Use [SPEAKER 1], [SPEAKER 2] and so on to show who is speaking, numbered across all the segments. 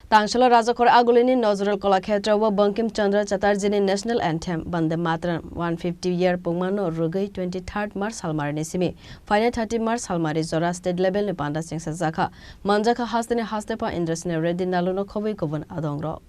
[SPEAKER 1] Tangsalo Rajakhor Agulini Nazrul Kalakshetra wa Bankim Chandra Chatterjee National Anthem Vande Matram 150-year Pungmano Rwgwi 23rd March Salmarini Simi Phainai 30 March Salmari Jora State Level ni Panda Chenjakha Manjakha Hasteni Hastepha Indrasena Reddy Nallu no Khobwi Kubun Adongrok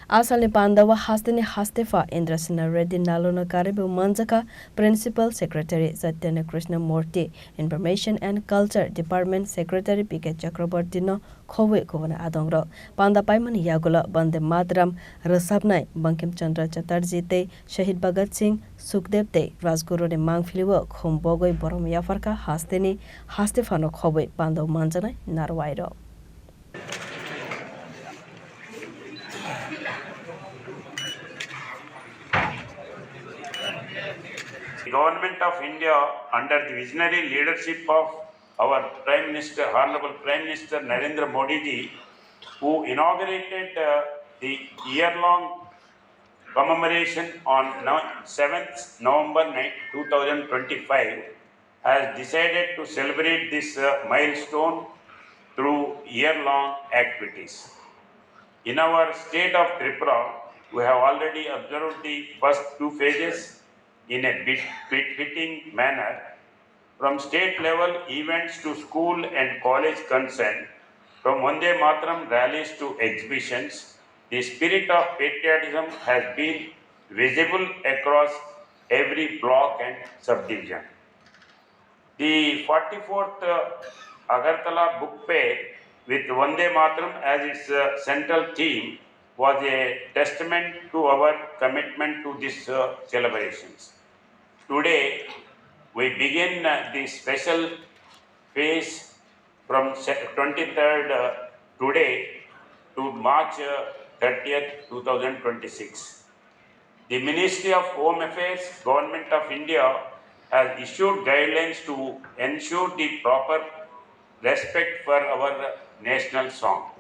[SPEAKER 1] Asalni Panda wa Hasteni Hastepha Indrasena Reddy Nallu no Karibu Manjakha Principal Secretary Satyana Krishna Murthy Information and Culture Department Secretary P.K. Chakraborty no Khobwi Kubun Adongrok Panda Paimani Yagula Vande Matram Rasabnai Bankim Chandra Chatterjee te Shahid Bhagat Singh Sukhdev te Rajguru ne Mangphiliwa Khombogoi Borom Yafarka Hasteni Hastepha no Khobwi Panda Manjanai Narwairo
[SPEAKER 2] The Government of India, under the visionary leadership of our Prime Minister, Honorable Prime Minister Narendra Modi ji, who inaugurated the year-long commemoration on 7th November 2025, has decided to celebrate this milestone through year-long activities. In our state of Tripura, we have already observed the first two phases in a befitting manner. From state level events to school and college concern, from Vande Matram rallies to exhibitions, the spirit of patriotism has been visible across every block and subdivision. The 44th Agartala Book Fair with Vande Matram as its central theme was a testament to our commitment to these celebrations. Today, we begin the special phase from 23rd today to March 30th, 2026. The Ministry of Home Affairs, Government of India has issued guidelines to ensure the proper respect for our national song.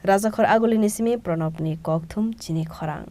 [SPEAKER 1] Rajakhor Agulini Simi Pranopni Kokthum Chini Khorang